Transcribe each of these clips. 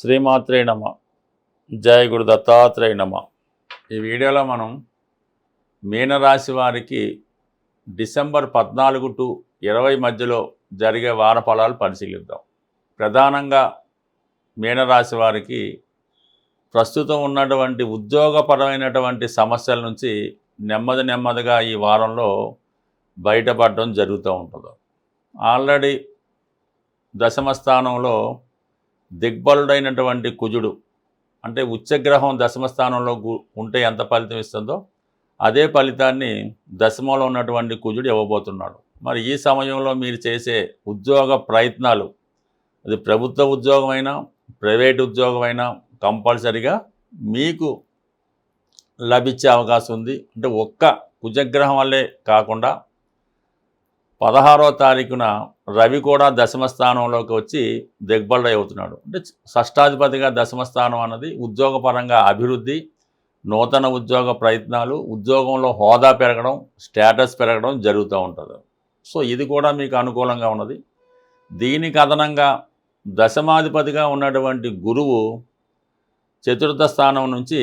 శ్రీమాత్రే నమ. జయ గురు దత్తాత్రేయ నమ. ఈ వీడియోలో మనం మీనరాశి వారికి డిసెంబర్ 14 టు 20 మధ్యలో జరిగే వార ఫలాలు పరిశీలిద్దాం. ప్రధానంగా మీనరాశి వారికి ప్రస్తుతం ఉన్నటువంటి ఉద్యోగపరమైనటువంటి సమస్యల నుంచి నెమ్మదిగా ఈ వారంలో బయటపడడం జరుగుతూ ఉంటుంది. ఆల్రెడీ దశమ స్థానంలో దిగ్బలుడైనటువంటి కుజుడు, అంటే ఉచ్చగ్రహం దశమ స్థానంలో ఉంటే ఎంత ఫలితం ఇస్తుందో అదే ఫలితాన్ని దశమంలో ఉన్నటువంటి కుజుడు ఇవ్వబోతున్నాడు. మరి ఈ సమయంలో మీరు చేసే ఉద్యోగ ప్రయత్నాలు, అది ప్రభుత్వ ఉద్యోగమైనా ప్రైవేట్ ఉద్యోగమైనా కంపల్సరిగా మీకు లభించే అవకాశం ఉంది. అంటే ఒక్క కుజగ్రహం వల్లే కాకుండా 16వ తారీఖున రవి కూడా దశమ స్థానంలోకి వచ్చి దిగ్బలుడై అవుతున్నాడు. అంటే షష్టాధిపతిగా దశమ స్థానం అన్నది ఉద్యోగపరంగా అభివృద్ధి, నూతన ఉద్యోగ ప్రయత్నాలు, ఉద్యోగంలో హోదా పెరగడం, స్టేటస్ పెరగడం జరుగుతూ ఉంటుంది. సో ఇది కూడా మీకు అనుకూలంగా ఉన్నది. దీనికి అదనంగా దశమాధిపతిగా ఉన్నటువంటి గురువు చతుర్థ స్థానం నుంచి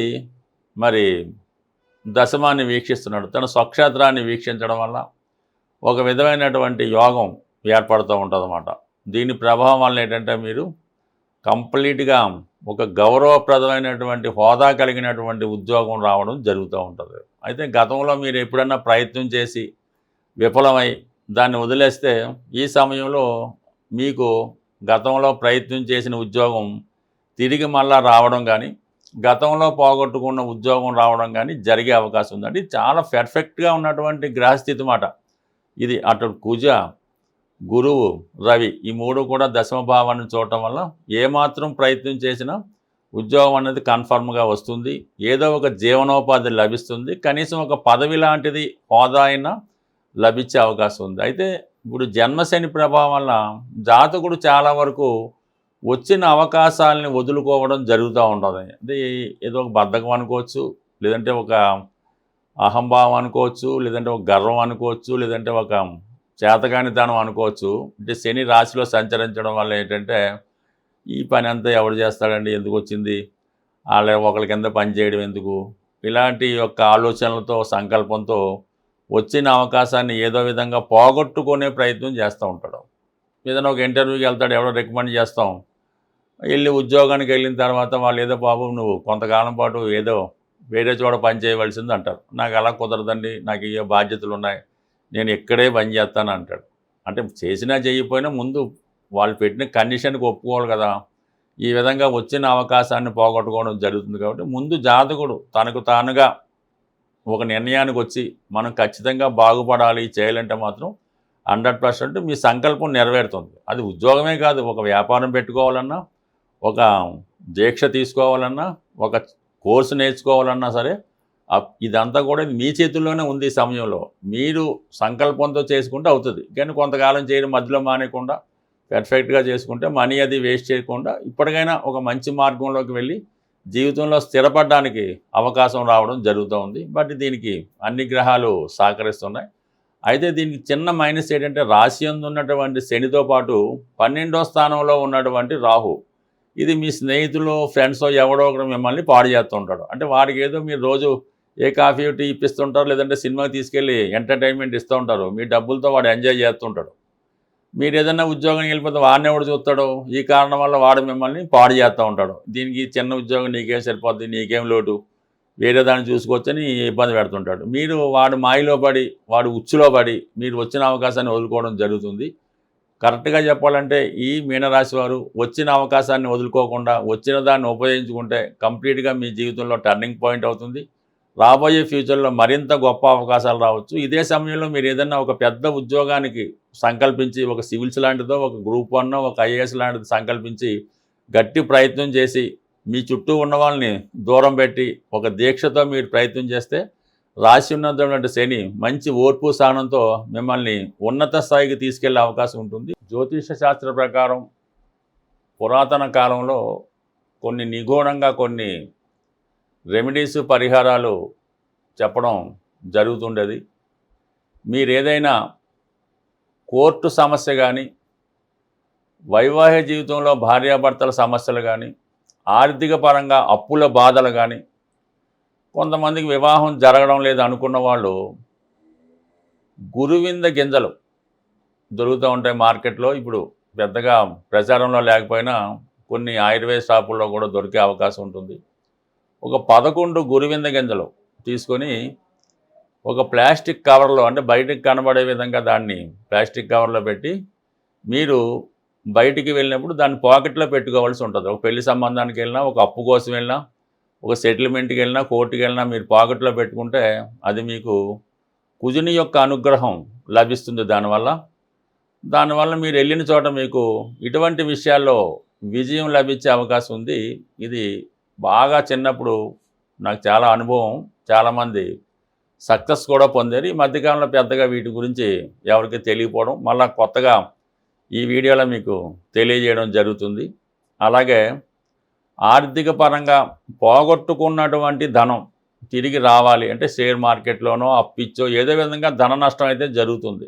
మరి దశమాన్ని వీక్షిస్తున్నాడు. తన స్వక్షేత్రాన్ని వీక్షించడం వల్ల ఒక విధమైనటువంటి యోగం ఏర్పడుతూ ఉంటుందన్నమాట. దీని ప్రభావం వల్ల ఏంటంటే మీరు కంప్లీట్గా ఒక గౌరవప్రదమైనటువంటి హోదా కలిగినటువంటి ఉద్యోగం రావడం జరుగుతూ ఉంటుంది. అయితే గతంలో మీరు ఎప్పుడన్నా ప్రయత్నం చేసి విఫలమై దాన్ని వదిలేస్తే ఈ సమయంలో మీకు గతంలో ప్రయత్నం చేసిన ఉద్యోగం తిరిగి మళ్ళా రావడం కానీ, గతంలో పోగొట్టుకున్న ఉద్యోగం రావడం కానీ జరిగే అవకాశం ఉందండి. చాలా పర్ఫెక్ట్గా ఉన్నటువంటి గ్రహస్థితి మాట ఇది. అటు కుజ, గురువు, రవి ఈ మూడు కూడా దశమ భావాన్ని చూడటం వల్ల ఏమాత్రం ప్రయత్నం చేసినా ఉద్యోగం అనేది కన్ఫర్మ్గా వస్తుంది. ఏదో ఒక జీవనోపాధి లభిస్తుంది. కనీసం ఒక పదవి లాంటిది, హోదా అయినా లభించే అవకాశం ఉంది. అయితే ఇప్పుడు జన్మశని ప్రభావం వల్ల జాతకుడు చాలా వరకు వచ్చిన అవకాశాలని వదులుకోవడం జరుగుతూ ఉంటుంది. అది ఏదో ఒక బద్ధకం అనుకోవచ్చు, లేదంటే ఒక అహంభావం అనుకోవచ్చు, లేదంటే ఒక గర్వం అనుకోవచ్చు, లేదంటే ఒక చేతకానితనం అనుకోవచ్చు. అంటే శని రాశిలో సంచరించడం వల్ల ఏంటంటే ఈ పని అంతా ఎవడు చేస్తాడండి, ఎందుకు వచ్చింది, వాళ్ళ ఒకరి కింద పని చేయడం ఎందుకు, ఇలాంటి యొక్క ఆలోచనలతో సంకల్పంతో వచ్చిన అవకాశాన్ని ఏదో విధంగా పోగొట్టుకునే ప్రయత్నం చేస్తూ ఉంటాడు. ఏదైనా ఒక ఇంటర్వ్యూకి వెళ్తాడు, ఎవడో రికమెండ్ చేస్తాం, వెళ్ళి ఉద్యోగానికి వెళ్ళిన తర్వాత వాళ్ళు ఏదో బాబు నువ్వు కొంతకాలం పాటు ఏదో వేరే చోట పని చేయవలసింది అంటారు. నాకు అలా కుదరదండి, నాకు ఏ బాధ్యతలు ఉన్నాయి, నేను ఇక్కడే పని చేస్తాను అంటాడు. అంటే చేసినా చేయకపోయినా ముందు వాళ్ళు పెట్టిన కండిషన్కి ఒప్పుకోవాలి కదా. ఈ విధంగా వచ్చిన అవకాశాన్ని పోగొట్టుకోవడం జరుగుతుంది. కాబట్టి ముందు జాతకుడు తనకు తానుగా ఒక నిర్ణయానికి వచ్చి మనం ఖచ్చితంగా బాగుపడాలి చేయాలంటే మాత్రం 100% మీ సంకల్పం నెరవేరుతుంది. అది ఉద్యోగమే కాదు, ఒక వ్యాపారం పెట్టుకోవాలన్నా, ఒక దీక్ష తీసుకోవాలన్నా, ఒక కోర్సు నేర్చుకోవాలన్నా సరే ఇదంతా కూడా మీ చేతుల్లోనే ఉంది. ఈ సమయంలో మీరు సంకల్పంతో చేసుకుంటే అవుతుంది. కానీ కొంతకాలం చేయడం మధ్యలో మానేయకుండా పర్ఫెక్ట్గా చేసుకుంటే మనీ అది వేస్ట్ చేయకుండా ఇప్పటికైనా ఒక మంచి మార్గంలోకి వెళ్ళి జీవితంలో స్థిరపడడానికి అవకాశం రావడం జరుగుతూ ఉంది. బట్ దీనికి అన్ని గ్రహాలు సహకరిస్తున్నాయి. అయితే దీనికి చిన్న మైనస్ ఏంటంటే రాశి యందు ఉన్నటువంటి శనితో పాటు 12వ స్థానంలో ఉన్నటువంటి రాహు, ఇది మీ స్నేహితులు, ఫ్రెండ్స్ ఎవడో ఒకరు మిమ్మల్ని పాడు చేస్తూ ఉంటాడు. అంటే వాడికి ఏదో మీరు రోజు ఏ కాఫీ టీ ఇప్పిస్తుంటారు, లేదంటే సినిమాకి తీసుకెళ్ళి ఎంటర్టైన్మెంట్ ఇస్తూ ఉంటారు. మీ డబ్బులతో వాడు ఎంజాయ్ చేస్తుంటాడు. మీరు ఏదైనా ఉద్యోగానికి వెళ్ళిపోతే వాడిని ఎవడు చూస్తాడు. ఈ కారణం వల్ల వాడు మిమ్మల్ని పాడు చేస్తూ ఉంటాడు. దీనికి చిన్న ఉద్యోగం నీకేం సరిపోద్ది, నీకేం లోటు, వేరే దాన్ని చూసుకోవచ్చని ఇబ్బంది పెడుతుంటాడు. మీరు వాడు మాయలో పడి, వాడు ఉచ్చులో పడి మీరు వచ్చిన అవకాశాన్ని వదులుకోవడం జరుగుతుంది. కరెక్ట్గా చెప్పాలంటే ఈ మీనరాశి వారు వచ్చిన అవకాశాన్ని వదులుకోకుండా వచ్చిన దాన్ని ఉపయోగించుకుంటే కంప్లీట్గా మీ జీవితంలో టర్నింగ్ పాయింట్ అవుతుంది. రాబోయే ఫ్యూచర్లో మరింత గొప్ప అవకాశాలు రావచ్చు. ఇదే సమయంలో మీరు ఏదైనా ఒక పెద్ద ఉద్యోగానికి సంకల్పించి, ఒక సివిల్స్ లాంటిదో, ఒక గ్రూప్ 1 ఒక ఐఏఎస్ లాంటిది సంకల్పించి గట్టి ప్రయత్నం చేసి మీ చుట్టూ ఉన్న వాళ్ళని దూరం పెట్టి ఒక దీక్షతో మీరు ప్రయత్నం చేస్తే రాశి ఉన్నటువంటి శని మంచి ఓర్పు స్థానంతో మిమ్మల్ని ఉన్నత స్థాయికి తీసుకెళ్లే అవకాశం ఉంటుంది. జ్యోతిష శాస్త్ర ప్రకారం పురాతన కాలంలో కొన్ని నిగూఢంగా కొన్ని రెమెడీస్, పరిహారాలు చెప్పడం జరుగుతుండేది. మీరు ఏదైనా కోర్టు సమస్య కానీ, వైవాహిక జీవితంలో భార్యాభర్తల సమస్యలు కానీ, ఆర్థిక పరంగా అప్పుల బాధలు కానీ, కొంతమందికి వివాహం జరగడం లేదు అనుకున్న వాళ్ళు గురువింద గింజలు దొరుకుతూ ఉంటాయి మార్కెట్లో. ఇప్పుడు పెద్దగా ప్రచారంలో లేకపోయినా కొన్ని ఆయుర్వేద షాపుల్లో కూడా దొరికే అవకాశం ఉంటుంది. ఒక 11 గురువింద గింజలు తీసుకొని ఒక ప్లాస్టిక్ కవర్లో, అంటే బయటకు కనబడే విధంగా దాన్ని ప్లాస్టిక్ కవర్లో పెట్టి మీరు బయటికి వెళ్ళినప్పుడు దాన్ని పాకెట్లో పెట్టుకోవాల్సి ఉంటుంది. ఒక పెళ్లి సంబంధానికి వెళ్ళినా, ఒక అప్పు కోసం వెళ్ళినా, ఒక సెటిల్మెంట్కి వెళ్ళినా, కోర్టుకి వెళ్ళినా మీరు పాకెట్లో పెట్టుకుంటే అది మీకు కుజుని యొక్క అనుగ్రహం లభిస్తుంది. దానివల్ల మీరు వెళ్ళిన చోట మీకు ఇటువంటి విషయాల్లో విజయం లభించే అవకాశం ఉంది. ఇది బాగా చిన్నప్పుడు నాకు చాలా అనుభవం, చాలామంది సక్సెస్ కూడా పొందారు. ఈ మధ్యకాలంలో పెద్దగా వీటి గురించి ఎవరికి తెలియకపోవడం, మళ్ళీ కొత్తగా ఈ వీడియోలో మీకు తెలియజేయడం జరుగుతుంది. అలాగే ఆర్థిక పరంగా పోగొట్టుకున్నటువంటి ధనం తిరిగి రావాలి అంటే షేర్ మార్కెట్లోనో అప్పిచ్చో ఏదో విధంగా ధన నష్టం అయితే జరుగుతుంది.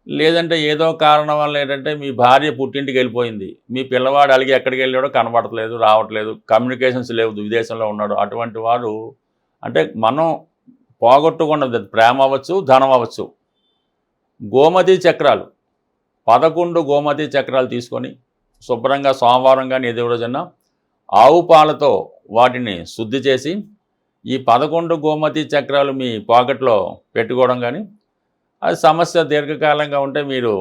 లేదంటే ఏదో కారణం వల్ల ఏంటంటే మీ భార్య పుట్టింటికి వెళ్ళిపోయింది, మీ పిల్లవాడు అలిగి ఎక్కడికి వెళ్ళాడో కనబడట్లేదు, రావట్లేదు, కమ్యూనికేషన్స్ లేవు, విదేశంలో ఉన్నాడు. అటువంటి వారు అంటే మనం పోగొట్టుకున్నది ప్రేమ అవ్వచ్చు, ధనం అవ్వచ్చు. గోమతి చక్రాలు 11 గోమతి చక్రాలు తీసుకొని శుభ్రంగా సోమవారం కానీ ఏదో రోజున ఆవు పాలతో వాటిని శుద్ధి చేసి ఈ 11 గోమతి చక్రాలు మీ పాకెట్లో పెట్టుకోవడం కానీ, అది సమస్య దీర్ఘకాలంగా ఉంటే మీరు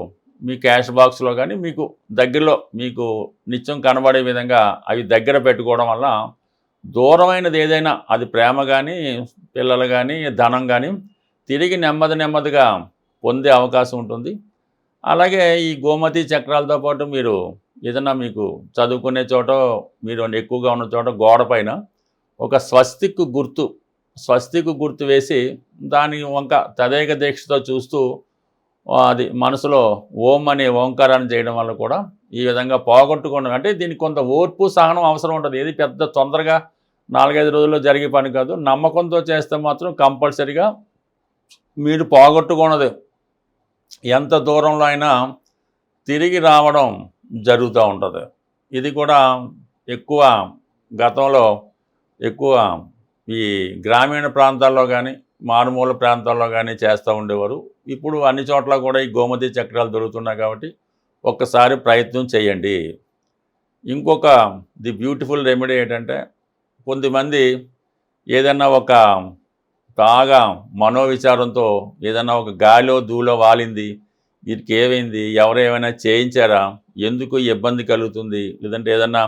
మీ క్యాష్ బాక్స్లో కానీ మీకు దగ్గరలో మీకు నిత్యం కనబడే విధంగా అవి దగ్గర పెట్టుకోవడం వల్ల దూరమైనది ఏదైనా, అది ప్రేమ కానీ, పిల్లలు కానీ, ధనం కానీ తిరిగి నెమ్మదిగా పొందే అవకాశం ఉంటుంది. అలాగే ఈ గోమతి చక్రాలతో పాటు మీరు ఏదైనా మీకు చదువుకునే చోట, మీరు ఎక్కువగా ఉన్న చోట గోడ పైన ఒక స్వస్తిక్ గుర్తు వేసి దాని వంక తదేక దీక్షతో చూస్తూ అది మనసులో ఓం అనే ఓంకారాన్ని చేయడం వల్ల కూడా ఈ విధంగా పోగొట్టుకోవడం, అంటే దీనికి కొంత ఓర్పు సహనం అవసరం ఉంటుంది. ఏది పెద్ద తొందరగా 4-5 రోజుల్లో జరిగే పని కాదు. నమ్మకంతో చేస్తే మాత్రం కంపల్సరిగా మీరు పోగొట్టుకున్నది ఎంత దూరంలో అయినా తిరిగి రావడం జరుగుతూ ఉంటుంది. ఇది కూడా ఎక్కువ గతంలో ఈ గ్రామీణ ప్రాంతాల్లో కానీ, మారుమూల ప్రాంతాల్లో కానీ చేస్తూ ఉండేవారు. ఇప్పుడు అన్ని చోట్ల కూడా ఈ గోమతి చక్రాలు దొరుకుతున్నాయి కాబట్టి ఒక్కసారి ప్రయత్నం చేయండి. ఇంకొక ది బ్యూటిఫుల్ రెమెడీ ఏంటంటే, కొంతమంది ఏదన్నా ఒక బాగా మనోవిచారంతో ఏదన్నా ఒక గాలిలో ధూళో వాలింది, వీరికి ఏమైంది, ఎవరు ఏమైనా చేయించారా, ఎందుకు ఇబ్బంది కలుగుతుంది, లేదంటే ఏదన్నా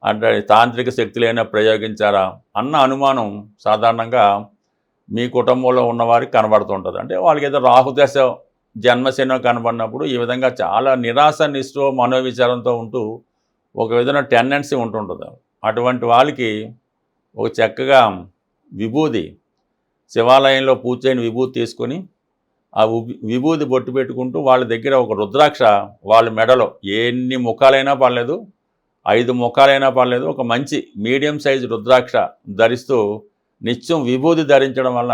అంటే తాంత్రిక శక్తులు ఏమైనా ప్రయోగించారా అన్న అనుమానం సాధారణంగా మీ కుటుంబంలో ఉన్నవారికి కనబడుతుంటుంది. అంటే వాళ్ళకి ఏదో రాహుదశ జన్మశనో కనబడినప్పుడు ఈ విధంగా చాలా నిరాశ నిస్పృహ మనోవిచారంతో ఉంటూ ఒక విధమైన టెండెన్సీ ఉంటుంటుంది. అటువంటి వాళ్ళకి ఒక చక్కగా విభూది, శివాలయంలో పూజ చేయని విభూతి తీసుకొని ఆ విభూది బొట్టు పెట్టుకుంటూ వాళ్ళ దగ్గర ఒక రుద్రాక్ష వాళ్ళ మెడలో ఎన్ని ముఖాలైనా పర్లేదు, 5 ముఖాలైనా పర్లేదు, ఒక మంచి మీడియం సైజు రుద్రాక్ష ధరిస్తూ నిత్యం విభూది ధరించడం వల్ల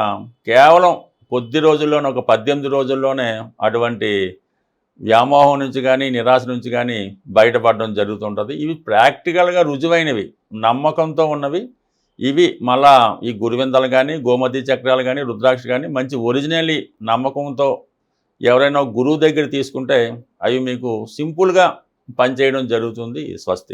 కేవలం కొద్ది రోజుల్లోనే, ఒక 18 రోజుల్లోనే అటువంటి వ్యామోహం నుంచి కానీ, నిరాశ నుంచి కానీ బయటపడడం జరుగుతుంటుంది. ఇవి ప్రాక్టికల్గా రుజువైనవి, నమ్మకంతో ఉన్నవి. ఇవి మళ్ళా ఈ గురువిందలు కానీ, గోమతి చక్రాలు కానీ, రుద్రాక్ష కానీ మంచి ఒరిజినల్లీ నమ్మకంతో ఎవరైనా గురువు దగ్గర తీసుకుంటే అవి మీకు సింపుల్గా పనిచేయడం జరుగుతుంది. స్వస్తి.